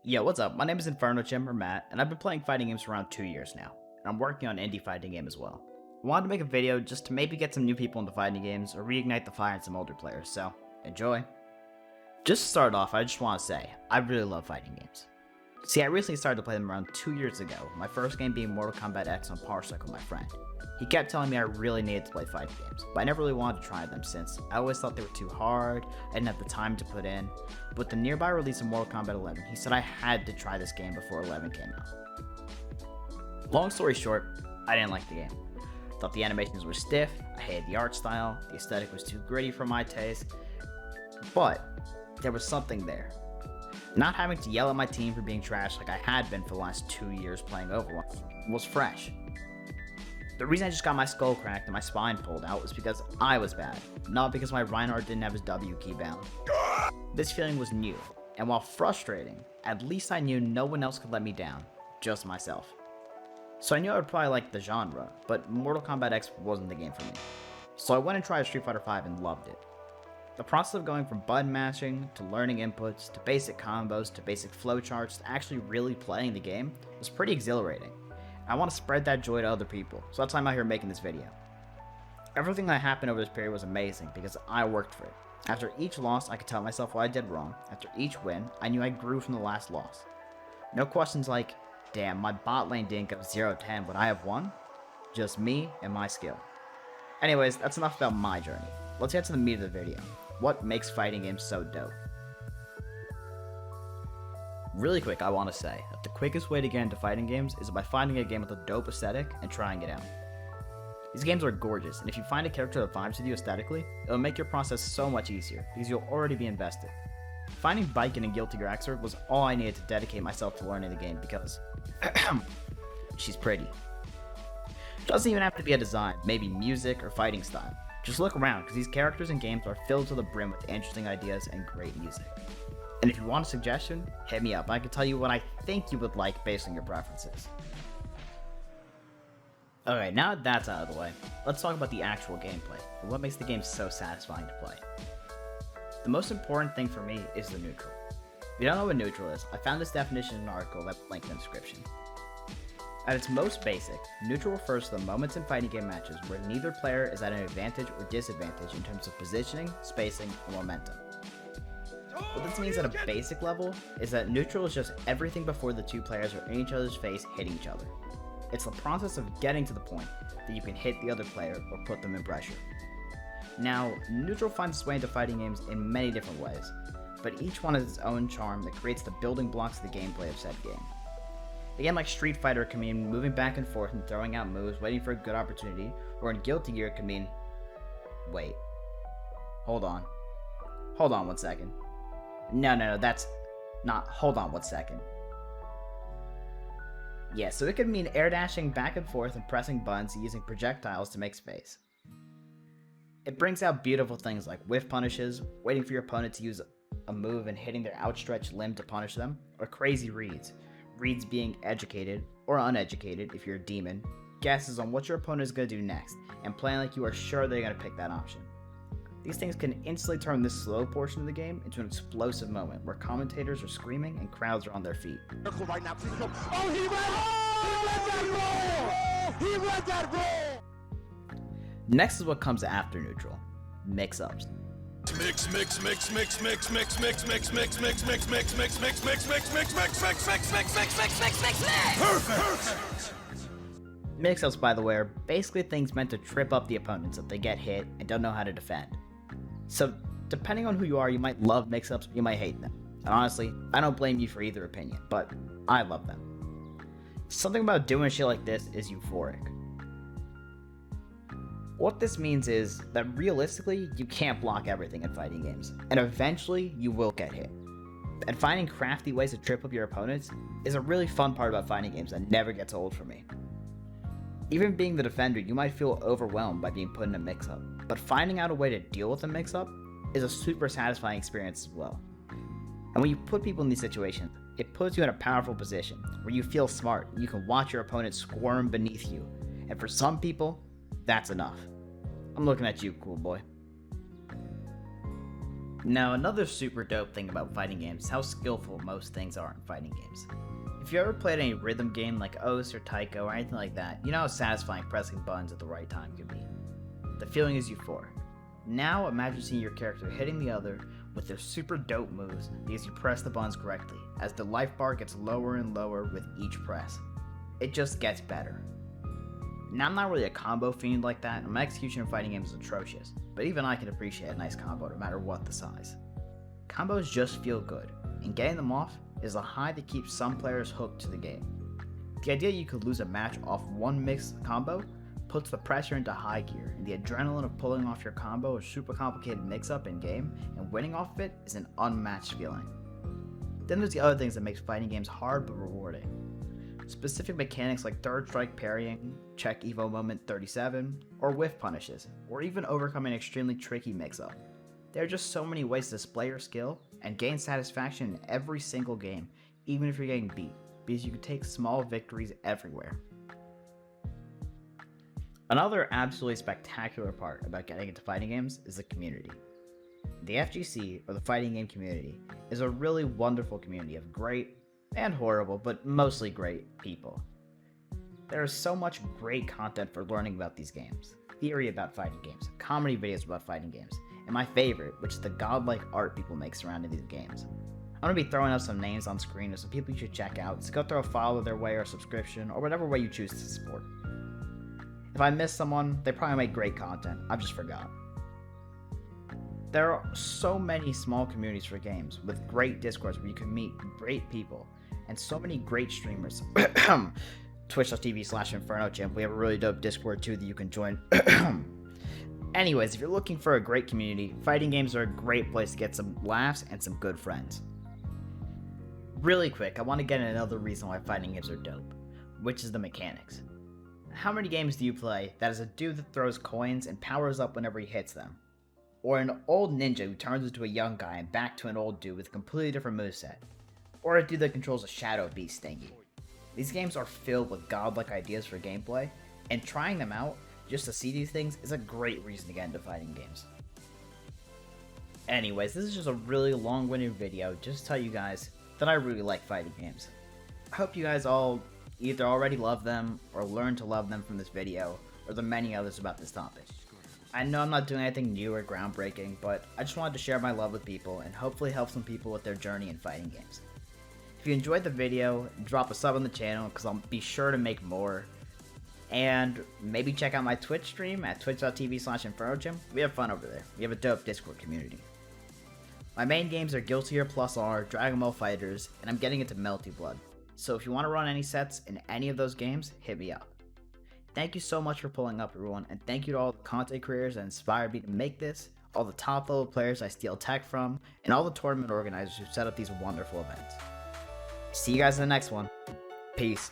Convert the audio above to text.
Yo, what's up? My name is Inferno Jim or Matt, and I've been playing fighting games for around 2 years now, and I'm working on an indie fighting game as well. I wanted to make a video just to maybe get some new people into fighting games or reignite the fire in some older players, so enjoy. Just to start off, I just want to say, I really love fighting games. See, I recently started to play them around 2 years ago, my first game being Mortal Kombat X on Parsec with my friend. He kept telling me I really needed to play fighting games, but I never really wanted to try them since I always thought they were too hard, I didn't have the time to put in. But with the nearby release of Mortal Kombat 11, he said I had to try this game before 11 came out. Long story short, I didn't like the game. Thought the animations were stiff, I hated the art style, the aesthetic was too gritty for my taste, but there was something there. Not having to yell at my team for being trash like I had been for the last 2 years playing Overwatch was fresh. The reason I just got my skull cracked and my spine pulled out was because I was bad, not because my Reinhardt didn't have his W key bound. This feeling was new, and while frustrating, at least I knew no one else could let me down, just myself. So I knew I would probably like the genre, but Mortal Kombat X wasn't the game for me. So I went and tried Street Fighter V and loved it. The process of going from button mashing, to learning inputs, to basic combos, to basic flowcharts, to actually really playing the game was pretty exhilarating. I want to spread that joy to other people, so that's why I'm out here making this video. Everything that happened over this period was amazing because I worked for it. After each loss, I could tell myself what I did wrong. After each win, I knew I grew from the last loss. No questions like, damn, my bot lane didn't go 0-10, but I have won? Just me and my skill. Anyways, that's enough about my journey. Let's get to the meat of the video. What makes fighting games so dope? Really quick, I want to say that the quickest way to get into fighting games is by finding a game with a dope aesthetic and trying it out. These games are gorgeous, and if you find a character that vibes with you aesthetically, it'll make your process so much easier, because you'll already be invested. Finding Baiken and Guilty Gear Xrd was all I needed to dedicate myself to learning the game because she's pretty. Doesn't even have to be a design, maybe music or fighting style. Just look around, because these characters and games are filled to the brim with interesting ideas and great music. And if you want a suggestion, hit me up. I can tell you what I think you would like based on your preferences. Okay, now that that's out of the way, let's talk about the actual gameplay and what makes the game so satisfying to play. The most important thing for me is the neutral. If you don't know what neutral is, I found this definition in an article that's linked in the description. At its most basic, neutral refers to the moments in fighting game matches where neither player is at an advantage or disadvantage in terms of positioning, spacing, and momentum. What this means at a basic level is that neutral is just everything before the two players are in each other's face hitting each other. It's the process of getting to the point that you can hit the other player or put them in pressure. Now, neutral finds its way into fighting games in many different ways, but each one has its own charm that creates the building blocks of the gameplay of said game. A game like Street Fighter can mean moving back and forth and throwing out moves, waiting for a good opportunity, or in Guilty Gear can mean... Wait. Hold on 1 second. No, that's not. Hold on 1 second. Yeah, so it could mean air dashing back and forth and pressing buttons using projectiles to make space. It brings out beautiful things like whiff punishes, waiting for your opponent to use a move and hitting their outstretched limb to punish them, or crazy reads. Reads being educated, or uneducated if you're a demon, guesses on what your opponent is going to do next, and playing like you are sure they're going to pick that option. These things can instantly turn this slow portion of the game into an explosive moment where commentators are screaming and crowds are on their feet. Right now, please go. Oh, he read that roll! He read that roll! Next is what comes after neutral, mix-ups. Mix. Perfect. Mix-ups, by the way, are basically things meant to trip up the opponents if they get hit and don't know how to defend. So, depending on who you are, you might love mix-ups, you might hate them. And honestly, I don't blame you for either opinion, but I love them. Something about doing shit like this is euphoric. What this means is that realistically, you can't block everything in fighting games, and eventually you will get hit. And finding crafty ways to trip up your opponents is a really fun part about fighting games that never gets old for me. Even being the defender, you might feel overwhelmed by being put in a mix-up, but finding out a way to deal with a mix-up is a super satisfying experience as well. And when you put people in these situations, it puts you in a powerful position where you feel smart and you can watch your opponent squirm beneath you, and for some people, that's enough. I'm looking at you, cool boy. Now, another super dope thing about fighting games is how skillful most things are in fighting games. If you ever played any rhythm game like Os or Taiko or anything like that, you know how satisfying pressing buttons at the right time can be. The feeling is euphoric. Now imagine seeing your character hitting the other with their super dope moves because you press the buttons correctly, as the life bar gets lower and lower with each press. It just gets better. Now, I'm not really a combo fiend like that, and my execution in fighting games is atrocious, but even I can appreciate a nice combo no matter what the size. Combos just feel good, and getting them off is a high that keeps some players hooked to the game. The idea you could lose a match off one mixed combo puts the pressure into high gear, and the adrenaline of pulling off your combo or super complicated mix-up in game and winning off of it is an unmatched feeling. Then there's the other things that makes fighting games hard but rewarding. Specific mechanics like third strike parrying, check evo moment 37, or whiff punishes, or even overcoming an extremely tricky mix-up. There are just so many ways to display your skill and gain satisfaction in every single game, even if you're getting beat, because you can take small victories everywhere. Another absolutely spectacular part about getting into fighting games is the community. The FGC, or the fighting game community, is a really wonderful community of great, and horrible, but mostly great people. There is so much great content for learning about these games, theory about fighting games, comedy videos about fighting games, and my favorite, which is the godlike art people make surrounding these games. I'm going to be throwing up some names on screen of some people you should check out, so go throw a follow their way or a subscription, or whatever way you choose to support. If I miss someone, they probably make great content, I've just forgot. There are so many small communities for games, with great discords where you can meet great people, and so many great streamers. Twitch.tv/InfernoGym. We have a really dope Discord too that you can join. Anyways, if you're looking for a great community, fighting games are a great place to get some laughs and some good friends. Really quick, I want to get in another reason why fighting games are dope, which is the mechanics. How many games do you play that is a dude that throws coins and powers up whenever he hits them? Or an old ninja who turns into a young guy and back to an old dude with a completely different moveset? Or a dude that controls a shadow beast stingy? These games are filled with godlike ideas for gameplay, and trying them out just to see these things is a great reason to get into fighting games. Anyways, this is just a really long-winded video just to tell you guys that I really like fighting games. I hope you guys all either already love them or learn to love them from this video or the many others about this topic. I know I'm not doing anything new or groundbreaking, but I just wanted to share my love with people and hopefully help some people with their journey in fighting games. If you enjoyed the video, drop a sub on the channel because I'll be sure to make more. And maybe check out my Twitch stream at twitch.tv/InfernoGym. We have fun over there. We have a dope Discord community. My main games are Guilty Gear Plus R, Dragon Ball FighterZ, and I'm getting into Melty Blood. So if you want to run any sets in any of those games, hit me up. Thank you so much for pulling up, everyone, and thank you to all the content creators that inspired me to make this, all the top level players I steal tech from, and all the tournament organizers who set up these wonderful events. See you guys in the next one. Peace.